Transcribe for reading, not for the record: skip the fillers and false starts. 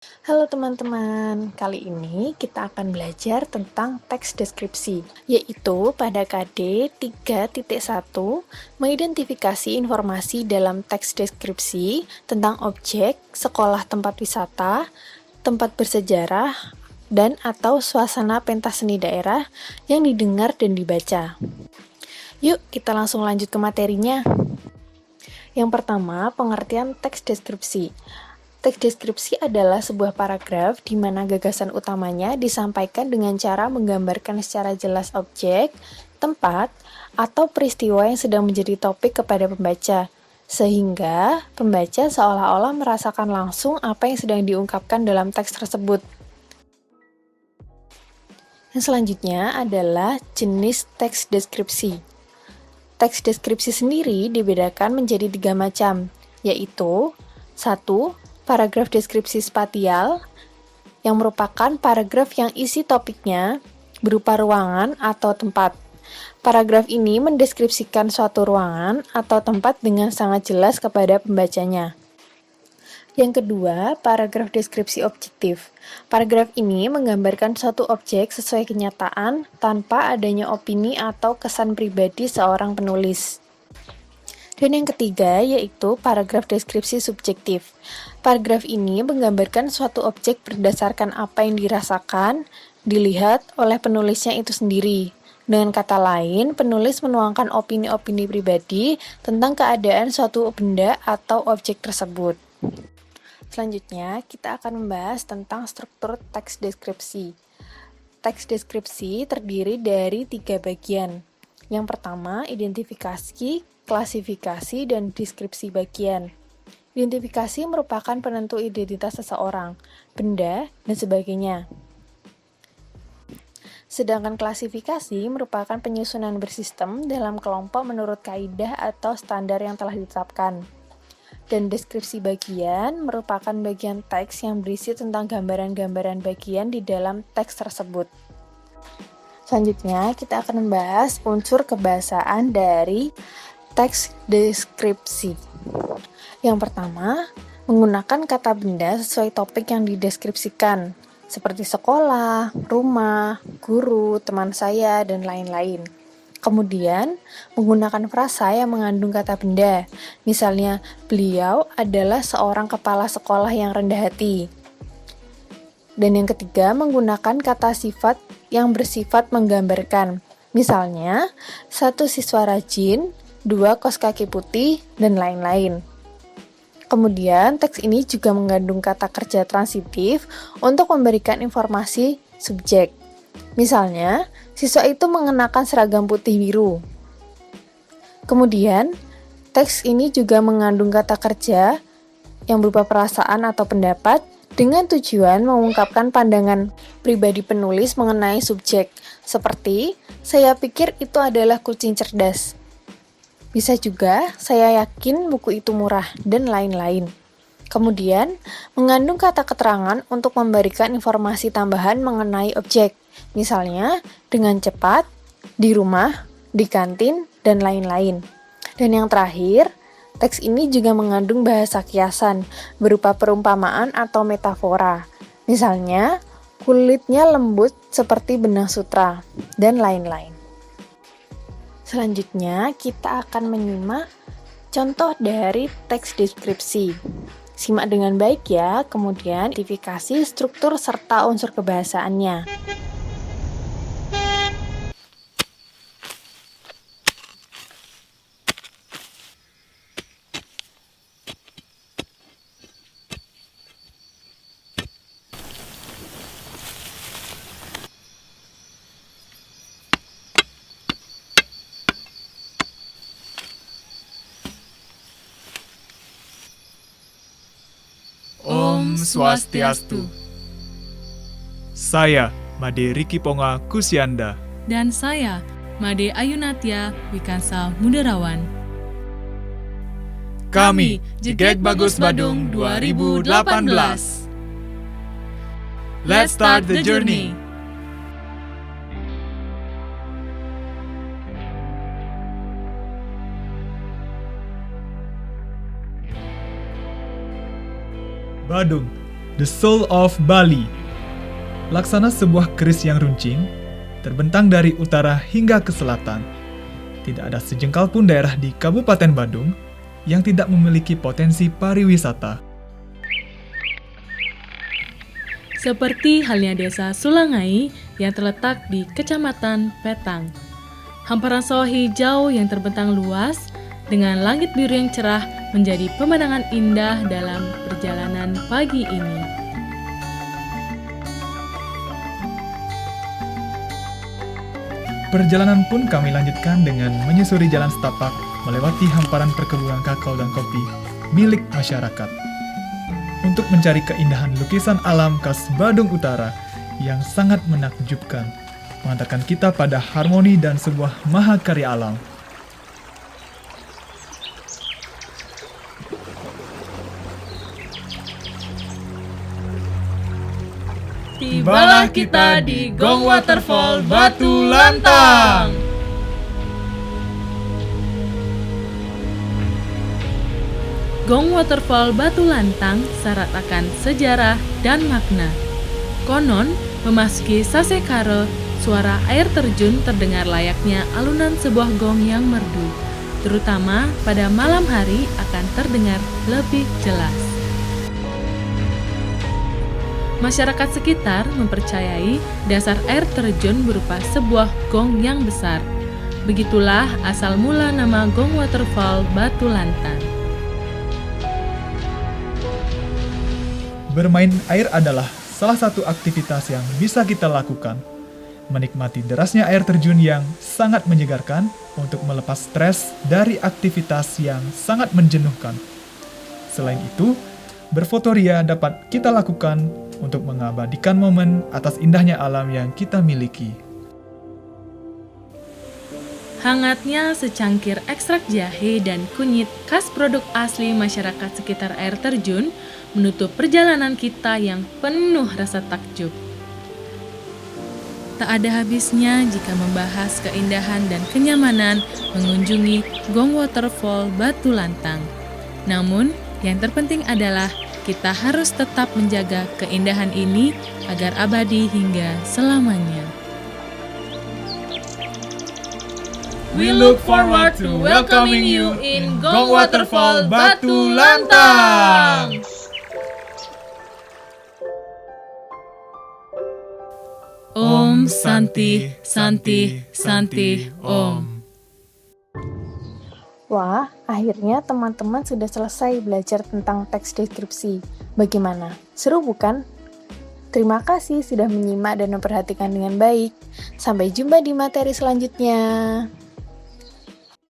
Halo teman-teman, kali ini kita akan belajar tentang teks deskripsi, yaitu pada KD 3.1 mengidentifikasi informasi dalam teks deskripsi tentang objek, sekolah tempat wisata, tempat bersejarah, dan atau suasana pentas seni daerah yang didengar dan dibaca. Yuk kita langsung lanjut ke materinya. Yang pertama, pengertian teks deskripsi. Teks deskripsi adalah sebuah paragraf di mana gagasan utamanya disampaikan dengan cara menggambarkan secara jelas objek, tempat, atau peristiwa yang sedang menjadi topik kepada pembaca, sehingga pembaca seolah-olah merasakan langsung apa yang sedang diungkapkan dalam teks tersebut. Yang selanjutnya adalah jenis teks deskripsi. Teks deskripsi sendiri dibedakan menjadi 3 macam, yaitu 1. Paragraf deskripsi spatial, yang merupakan paragraf yang isi topiknya berupa ruangan atau tempat. Paragraf ini mendeskripsikan suatu ruangan atau tempat dengan sangat jelas kepada pembacanya. Yang kedua, paragraf deskripsi objektif. Paragraf ini menggambarkan suatu objek sesuai kenyataan tanpa adanya opini atau kesan pribadi seorang penulis. Dan yang ketiga, yaitu paragraf deskripsi subjektif. Paragraf ini menggambarkan suatu objek berdasarkan apa yang dirasakan, dilihat oleh penulisnya itu sendiri. Dengan kata lain, penulis menuangkan opini-opini pribadi tentang keadaan suatu benda atau objek tersebut. Selanjutnya, kita akan membahas tentang struktur teks deskripsi. Teks deskripsi terdiri dari 3 bagian. Yang pertama, identifikasi, klasifikasi, dan deskripsi bagian. Identifikasi merupakan penentu identitas seseorang, benda, dan sebagainya. Sedangkan klasifikasi merupakan penyusunan bersistem dalam kelompok menurut kaidah atau standar yang telah ditetapkan. Dan deskripsi bagian merupakan bagian teks yang berisi tentang gambaran-gambaran bagian di dalam teks tersebut. Selanjutnya, kita akan membahas unsur kebahasaan dari teks deskripsi. Yang pertama, menggunakan kata benda sesuai topik yang dideskripsikan, seperti sekolah, rumah, guru, teman saya, dan lain-lain. Kemudian, menggunakan frasa yang mengandung kata benda, misalnya, beliau adalah seorang kepala sekolah yang rendah hati. Dan yang ketiga, menggunakan kata sifat yang bersifat menggambarkan, misalnya, 1 siswa rajin, 2 kos kaki putih, dan lain-lain. Kemudian, teks ini juga mengandung kata kerja transitif untuk memberikan informasi subjek. Misalnya, siswa itu mengenakan seragam putih biru. Kemudian, teks ini juga mengandung kata kerja yang berupa perasaan atau pendapat dengan tujuan mengungkapkan pandangan pribadi penulis mengenai subjek, seperti, saya pikir itu adalah kucing cerdas. Bisa juga, saya yakin buku itu murah, dan lain-lain. Kemudian, mengandung kata keterangan untuk memberikan informasi tambahan mengenai objek, misalnya dengan cepat, di rumah, di kantin, dan lain-lain. Dan yang terakhir, teks ini juga mengandung bahasa kiasan, berupa perumpamaan atau metafora. Misalnya, kulitnya lembut seperti benang sutra, dan lain-lain. Selanjutnya, kita akan menyimak contoh dari teks deskripsi. Simak dengan baik ya, kemudian identifikasi struktur serta unsur kebahasaannya. Om Swastiastu. Saya, Made Riki Ponga Kusyanda. Dan saya, Made Ayunatia Wikansa Mudarawan. Kami, Jegek Bagus Badung 2018. Let's start the journey. Badung, The Soul of Bali. Laksana sebuah keris yang runcing, terbentang dari utara hingga ke selatan. Tidak ada sejengkal pun daerah di Kabupaten Badung yang tidak memiliki potensi pariwisata. Seperti halnya desa Sulangai yang terletak di Kecamatan Petang. Hamparan sawah hijau yang terbentang luas dengan langit biru yang cerah menjadi pemandangan indah dalam perjalanan pagi ini. Perjalanan pun kami lanjutkan dengan menyusuri jalan setapak melewati hamparan perkebunan kakao dan kopi milik masyarakat. Untuk mencari keindahan lukisan alam khas Badung Utara yang sangat menakjubkan, mengantarkan kita pada harmoni dan sebuah mahakarya alam. Tibalah kita di Gong Waterfall Batu Lantang. Gong Waterfall Batu Lantang syarat akan sejarah dan makna. Konon, memasuki Sasekare, suara air terjun terdengar layaknya alunan sebuah gong yang merdu. Terutama pada malam hari akan terdengar lebih jelas. Masyarakat sekitar mempercayai dasar air terjun berupa sebuah gong yang besar. Begitulah asal mula nama Gong Waterfall Batu Lantang. Bermain air adalah salah satu aktivitas yang bisa kita lakukan. Menikmati derasnya air terjun yang sangat menyegarkan untuk melepas stres dari aktivitas yang sangat menjenuhkan. Selain itu, berfotoria dapat kita lakukan untuk mengabadikan momen atas indahnya alam yang kita miliki. Hangatnya secangkir ekstrak jahe dan kunyit khas produk asli masyarakat sekitar air terjun menutup perjalanan kita yang penuh rasa takjub. Tak ada habisnya jika membahas keindahan dan kenyamanan mengunjungi Gong Waterfall Batu Lantang. Namun, yang terpenting adalah kita harus tetap menjaga keindahan ini agar abadi hingga selamanya. We look forward to welcoming you in Gong Waterfall Batu Lantang. Om Santi, Santi, Santi, Om. Wah, akhirnya teman-teman sudah selesai belajar tentang teks deskripsi. Bagaimana? Seru bukan? Terima kasih sudah menyimak dan memperhatikan dengan baik. Sampai jumpa di materi selanjutnya.